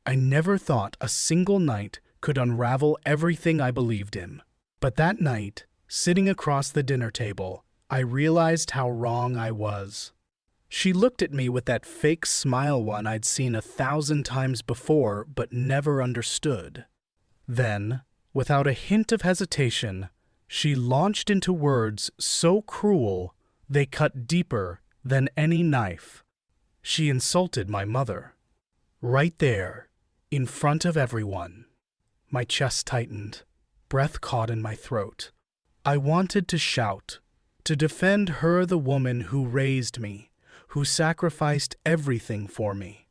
I never thought a single night could unravel everything I believed in. But that night, sitting across the dinner table, I realized how wrong I was. She looked at me with that fake smile one I'd seen 1,000 times before but never understood. Then, without a hint of hesitation, she launched into words so cruel they cut deeper than any knife. She insulted my mother. Right there, in front of everyone. My chest tightened, breath caught in my throat. I wanted to shout, to defend her, the woman who raised me, who sacrificed everything for me.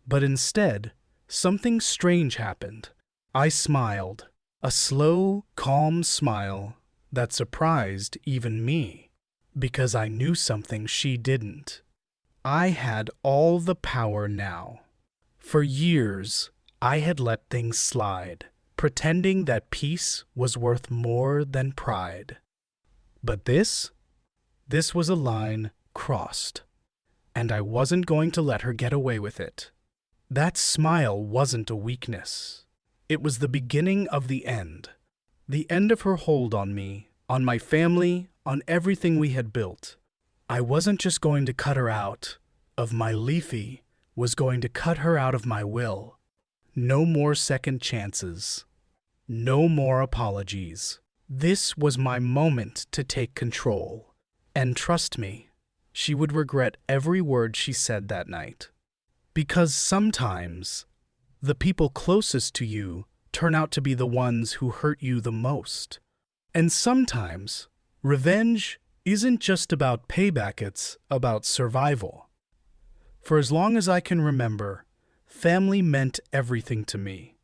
But instead, something strange happened. I smiled, a slow, calm smile that surprised even me, because I knew something she didn't. I had all the power now. For years, I had let things slide, pretending that peace was worth more than pride. But this was a line crossed, and I wasn't going to let her get away with it. That smile wasn't a weakness. It was the beginning of the end of her hold on me, on my family, on everything we had built. I wasn't just going to cut her out of my Leafy, was going to cut her out of my will. No more second chances. No more apologies. This was my moment to take control. And trust me, she would regret every word she said that night. Because sometimes, the people closest to you turn out to be the ones who hurt you the most. And sometimes, revenge isn't just about payback, it's about survival. For as long as I can remember, family meant everything to me.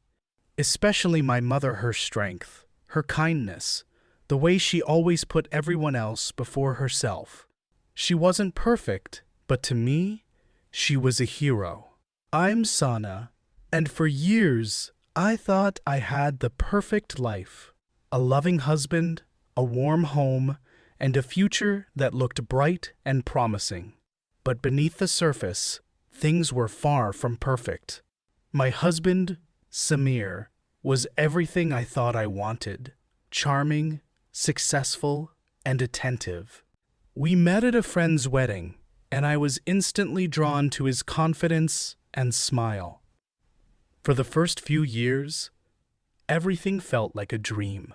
Especially my mother, her strength, her kindness, the way she always put everyone else before herself. She wasn't perfect, but to me, she was a hero. I'm Sana, and for years, I thought I had the perfect life. A loving husband, a warm home, and a future that looked bright and promising. But beneath the surface, things were far from perfect. My husband, Samir, was everything I thought I wanted. Charming, successful, and attentive. We met at a friend's wedding, and I was instantly drawn to his confidence and smile. For the first few years, everything felt like a dream.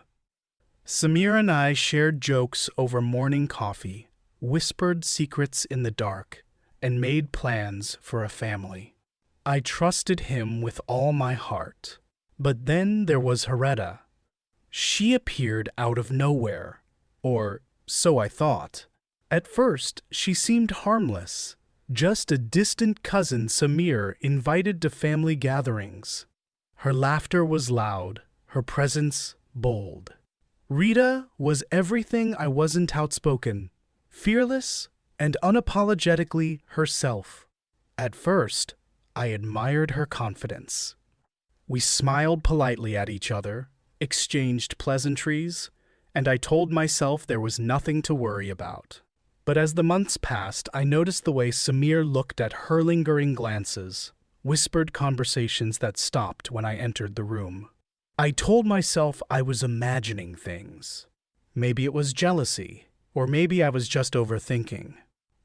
Samir and I shared jokes over morning coffee, whispered secrets in the dark, and made plans for a family. I trusted him with all my heart. But then there was Heretta. She appeared out of nowhere, or so I thought. At first, she seemed harmless, just a distant cousin Samir invited to family gatherings. Her laughter was loud, her presence bold. Rita was everything I wasn't outspoken, fearless, and unapologetically herself. At first, I admired her confidence. We smiled politely at each other, exchanged pleasantries, and I told myself there was nothing to worry about. But as the months passed, I noticed the way Samir looked at her lingering glances, whispered conversations that stopped when I entered the room. I told myself I was imagining things. Maybe it was jealousy, or maybe I was just overthinking.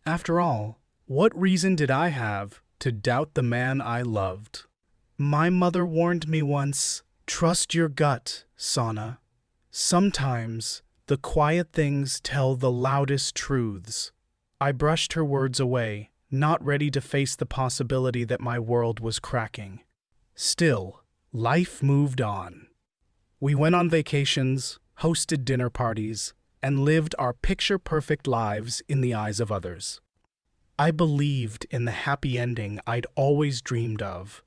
After all, what reason did I have to doubt the man I loved? My mother warned me once, trust your gut, Sana. Sometimes the quiet things tell the loudest truths. I brushed her words away, not ready to face the possibility that my world was cracking. Still, life moved on. We went on vacations, hosted dinner parties, and lived our picture-perfect lives in the eyes of others. I believed in the happy ending I'd always dreamed of.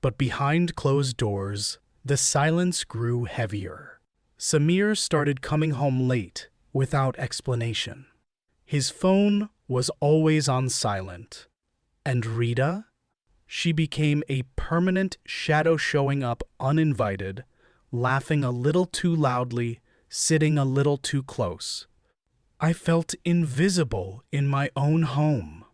But behind closed doors, the silence grew heavier. Samir started coming home late, without explanation. His phone was always on silent. And Rita? She became a permanent shadow, showing up uninvited, laughing a little too loudly, sitting a little too close. I felt invisible in my own home.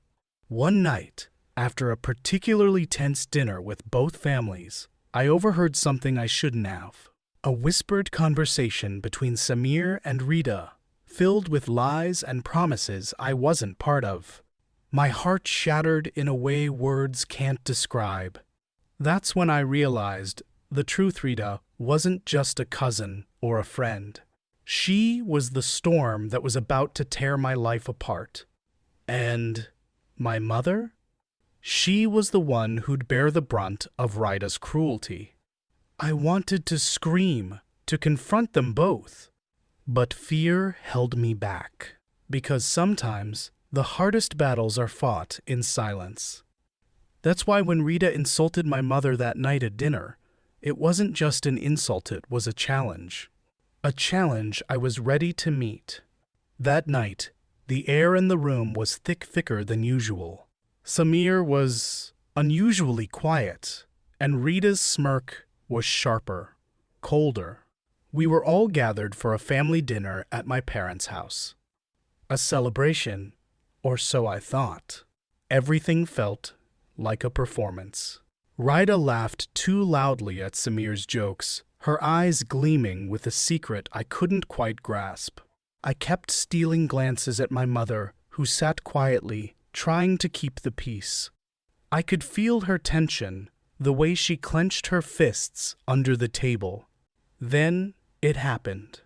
One night, After a particularly tense dinner with both families, I overheard something I shouldn't have. A whispered conversation between Samir and Rita, filled with lies and promises I wasn't part of. My heart shattered in a way words can't describe. That's when I realized the truth. Rita wasn't just a cousin or a friend. She was the storm that was about to tear my life apart. And my mother? She was the one who'd bear the brunt of Rita's cruelty. I wanted to scream, to confront them both. But fear held me back, because sometimes the hardest battles are fought in silence. That's why when Rita insulted my mother that night at dinner, it wasn't just an insult, it was a challenge. A challenge I was ready to meet. That night, the air in the room was thicker than usual. Samir was unusually quiet, and Rita's smirk was sharper, colder. We were all gathered for a family dinner at my parents' house. A celebration, or so I thought. Everything felt like a performance. Rita laughed too loudly at Samir's jokes, her eyes gleaming with a secret I couldn't quite grasp. I kept stealing glances at my mother, who sat quietly, trying to keep the peace. I could feel her tension, the way she clenched her fists under the table. Then it happened.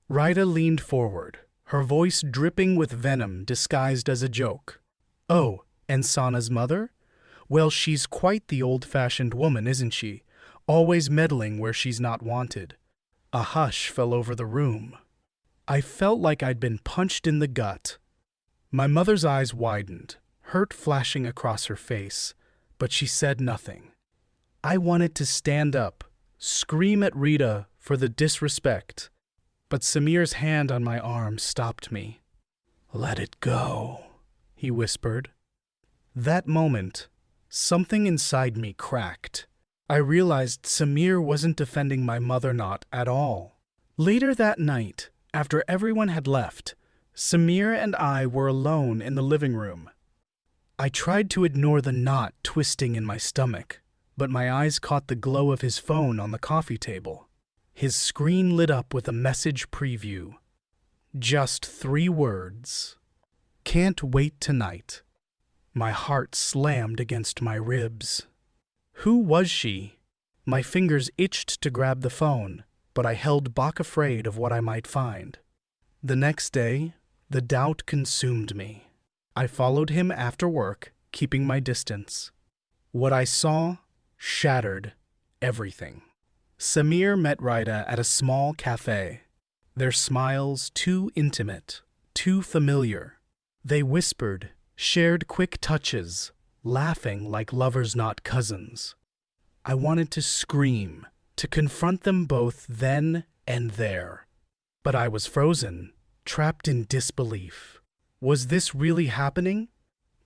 Rita leaned forward, her voice dripping with venom disguised as a joke. "Oh, and Sana's mother? Well, she's quite the old-fashioned woman, isn't she? Always meddling where she's not wanted." A hush fell over the room. I felt like I'd been punched in the gut. My mother's eyes widened, hurt flashing across her face, but she said nothing. I wanted to stand up, scream at Rita for the disrespect, but Samir's hand on my arm stopped me. "Let it go," he whispered. That moment, something inside me cracked. I realized Samir wasn't defending my mother, not at all. Later that night, after everyone had left, Samir and I were alone in the living room. I tried to ignore the knot twisting in my stomach, but my eyes caught the glow of his phone on the coffee table. His screen lit up with a message preview. Just 3 words. "Can't wait tonight." My heart slammed against my ribs. Who was she? My fingers itched to grab the phone, but I held back, afraid of what I might find. The next day, the doubt consumed me. I followed him after work, keeping my distance. What I saw shattered everything. Samir met Rita at a small cafe. Their smiles too intimate, too familiar. They whispered, shared quick touches, laughing like lovers, not cousins. I wanted to scream, to confront them both then and there. But I was frozen, trapped in disbelief. Was this really happening?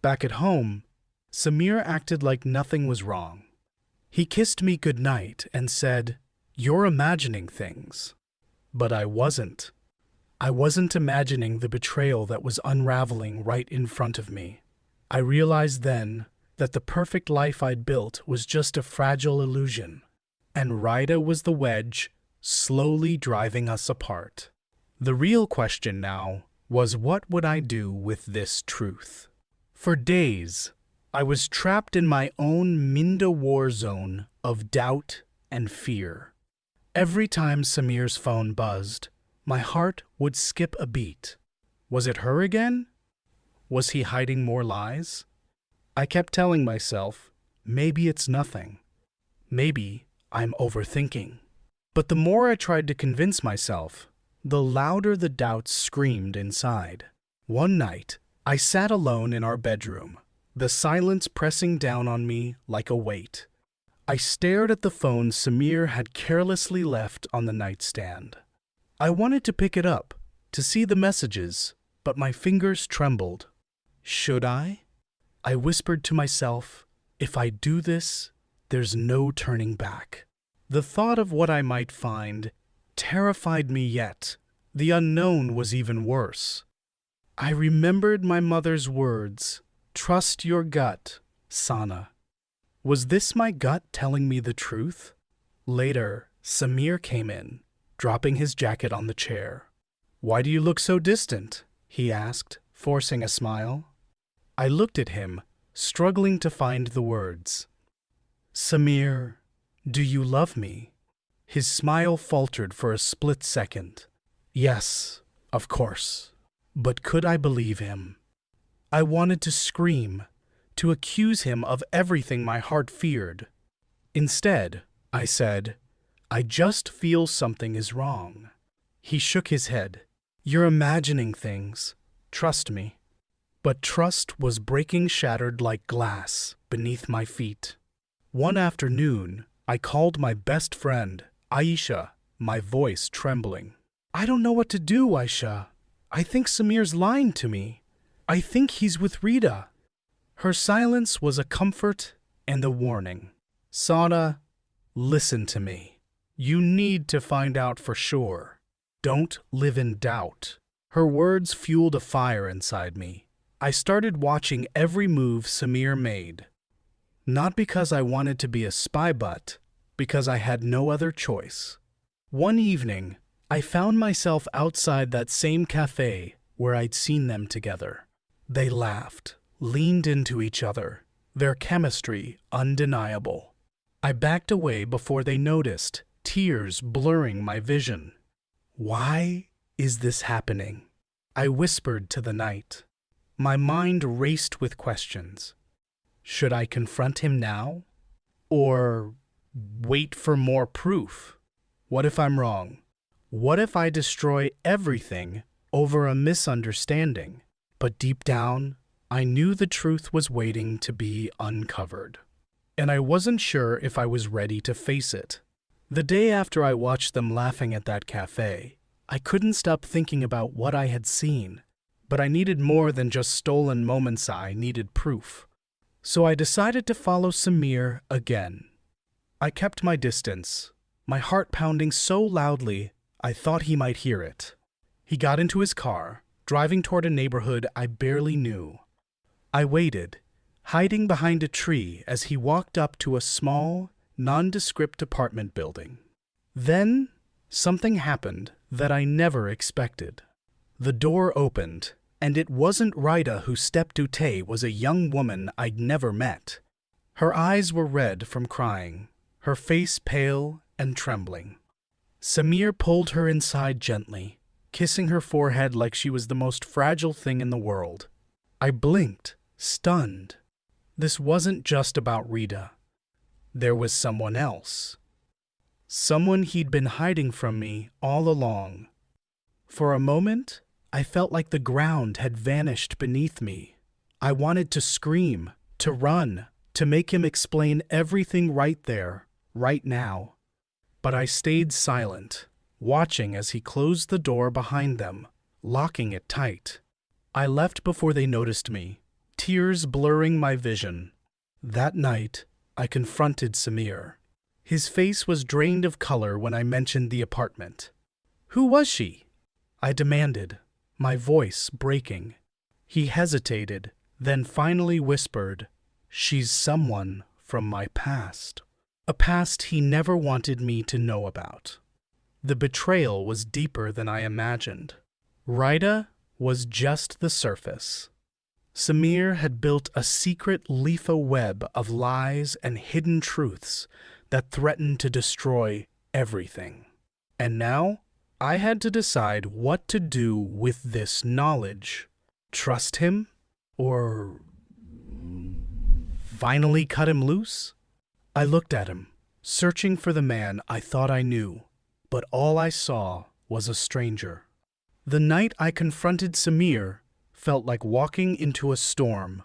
Back at home, Samir acted like nothing was wrong. He kissed me goodnight and said, "You're imagining things." But I wasn't. I wasn't imagining the betrayal that was unraveling right in front of me. I realized then that the perfect life I'd built was just a fragile illusion, and Rita was the wedge slowly driving us apart. The real question now was, what would I do with this truth? For days, I was trapped in my own Minda war zone of doubt and fear. Every time Samir's phone buzzed, my heart would skip a beat. Was it her again? Was he hiding more lies? I kept telling myself, maybe it's nothing. Maybe I'm overthinking. But the more I tried to convince myself, the louder the doubts screamed inside. One night, I sat alone in our bedroom, the silence pressing down on me like a weight. I stared at the phone Samir had carelessly left on the nightstand. I wanted to pick it up, to see the messages, but my fingers trembled. Should I? I whispered to myself, if I do this, there's no turning back. The thought of what I might find terrified me, yet the unknown was even worse. I remembered my mother's words, "Trust your gut, Sana. Was this my gut telling me the truth? Later, Samir came in, dropping his jacket on the chair. "Why do you look so distant?" he asked, forcing a smile. I looked at him, struggling to find the words. "Samir, do you love me?" His smile faltered for a split second. Yes, of course. But could I believe him? I wanted to scream, to accuse him of everything my heart feared. Instead, I said, "I just feel something is wrong." He shook his head. "You're imagining things. Trust me." But trust was breaking shattered like glass beneath my feet. One afternoon, I called my best friend, Aisha, my voice trembling. "I don't know what to do, Aisha. I think Samir's lying to me. I think he's with Rita." Her silence was a comfort and a warning. "Sana, listen to me. You need to find out for sure. Don't live in doubt." Her words fueled a fire inside me. I started watching every move Samir made. Not because I wanted to be a spy, but because I had no other choice. One evening, I found myself outside that same cafe where I'd seen them together. They laughed, leaned into each other, their chemistry undeniable. I backed away before they noticed, tears blurring my vision. "Why is this happening?" I whispered to the night. My mind raced with questions. Should I confront him now? Or wait for more proof? What if I'm wrong? What if I destroy everything over a misunderstanding? But deep down, I knew the truth was waiting to be uncovered. And I wasn't sure if I was ready to face it. The day after I watched them laughing at that cafe, I couldn't stop thinking about what I had seen. But I needed more than just stolen moments. I needed proof. So I decided to follow Samir again. I kept my distance, my heart pounding so loudly I thought he might hear it. He got into his car, driving toward a neighborhood I barely knew. I waited, hiding behind a tree as he walked up to a small, nondescript apartment building. Then, something happened that I never expected. The door opened, and it wasn't Rita who stepped. Ute was a young woman I'd never met. Her eyes were red from crying, her face pale and trembling. Samir pulled her inside gently, kissing her forehead like she was the most fragile thing in the world. I blinked, stunned. This wasn't just about Rita. There was someone else. Someone he'd been hiding from me all along. For a moment, I felt like the ground had vanished beneath me. I wanted to scream, to run, to make him explain everything right there, right now. But I stayed silent, watching as he closed the door behind them, locking it tight. I left before they noticed me, tears blurring my vision. That night, I confronted Samir. His face was drained of color when I mentioned the apartment. "Who was she?" I demanded, my voice breaking. He hesitated, then finally whispered, "She's someone from my past." A past he never wanted me to know about. The betrayal was deeper than I imagined. Rita was just the surface. Samir had built a secret lethal web of lies and hidden truths that threatened to destroy everything. And now, I had to decide what to do with this knowledge. Trust him? Or finally cut him loose? I looked at him, searching for the man I thought I knew, but all I saw was a stranger. The night I confronted Samir felt like walking into a storm.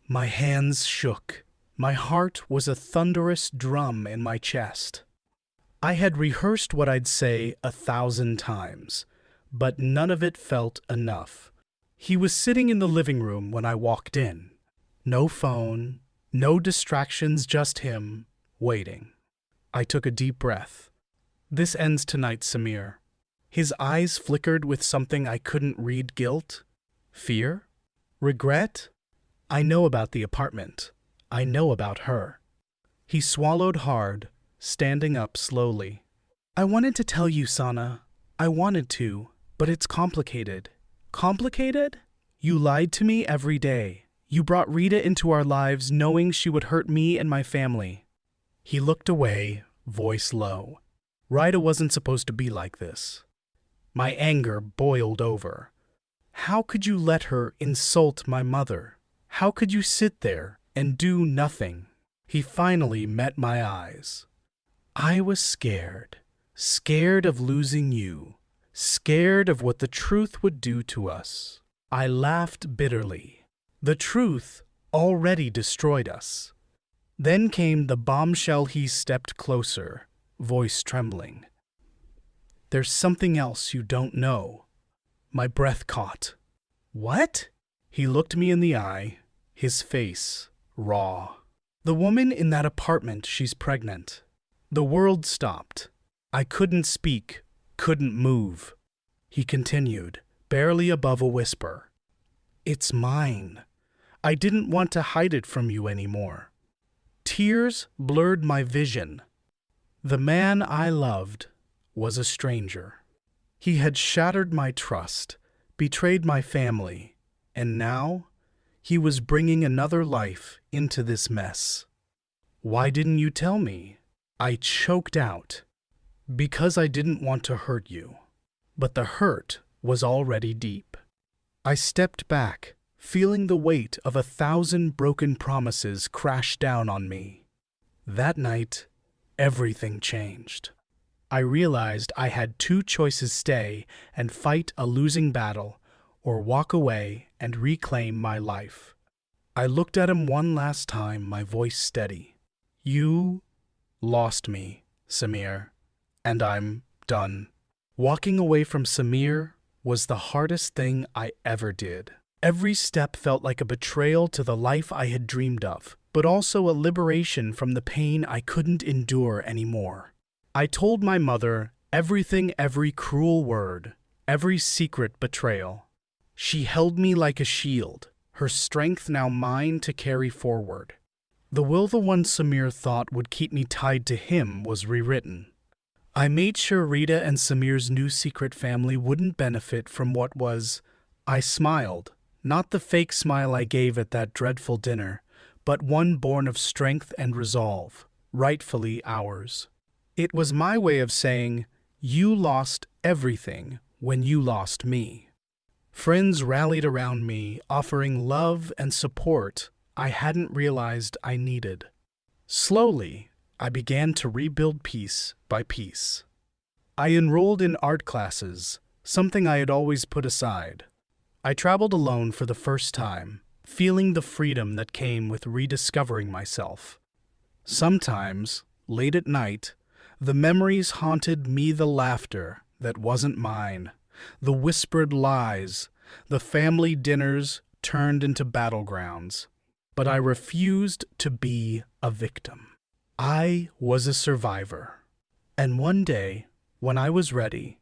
My hands shook. My heart was a thunderous drum in my chest. I had rehearsed what I'd say 1,000 times, but none of it felt enough. He was sitting in the living room when I walked in. No phone, no distractions, just him, waiting. I took a deep breath. "This ends tonight, Samir." His eyes flickered with something I couldn't read. Guilt? Fear? Regret? "I know about the apartment. I know about her. He swallowed hard, standing up slowly. I wanted to tell you, Sana. I wanted to, but it's complicated. Complicated? You lied to me every day. You brought Rita into our lives knowing she would hurt me and my family. He looked away, voice low. Rita wasn't supposed to be like this. My anger boiled over. How could you let her insult my mother? How could you sit there and do nothing? He finally met my eyes. I was scared. Scared of losing you. Scared of what the truth would do to us. I laughed bitterly. The truth already destroyed us. Then came the bombshell. He stepped closer, voice trembling. There's something else you don't know. My breath caught. What? He looked me in the eye, his face raw. The woman in that apartment, she's pregnant. The world stopped. I couldn't speak, couldn't move. He continued, barely above a whisper. It's mine. I didn't want to hide it from you anymore. Tears blurred my vision. The man I loved was a stranger. He had shattered my trust, betrayed my family, and now he was bringing another life into this mess. Why didn't you tell me? I choked out. Because I didn't want to hurt you. But the hurt was already deep. I stepped back, feeling the weight of 1,000 broken promises crash down on me. That night, everything changed. I realized I had two choices: stay and fight a losing battle, or walk away and reclaim my life. I looked at him one last time, my voice steady. You lost me, Samir, and I'm done. Walking away from Samir was the hardest thing I ever did. Every step felt like a betrayal to the life I had dreamed of, but also a liberation from the pain I couldn't endure anymore. I told my mother everything, every cruel word, every secret betrayal. She held me like a shield, her strength now mine to carry forward. The will the one Samir thought would keep me tied to him was rewritten. I made sure Rita and Samir's new secret family wouldn't benefit from what was. I smiled, not the fake smile I gave at that dreadful dinner, but one born of strength and resolve, rightfully ours. It was my way of saying, you lost everything when you lost me. Friends rallied around me, offering love and support I hadn't realized I needed. Slowly, I began to rebuild piece by piece. I enrolled in art classes, something I had always put aside. I traveled alone for the first time, feeling the freedom that came with rediscovering myself. Sometimes, late at night, the memories haunted me, the laughter that wasn't mine, the whispered lies, the family dinners turned into battlegrounds. But I refused to be a victim. I was a survivor. And one day, when I was ready,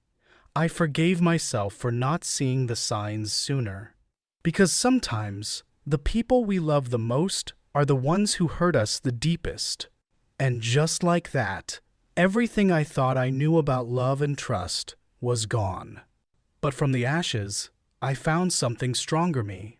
I forgave myself for not seeing the signs sooner. Because sometimes, the people we love the most are the ones who hurt us the deepest. And just like that, everything I thought I knew about love and trust was gone. But from the ashes, I found something stronger me.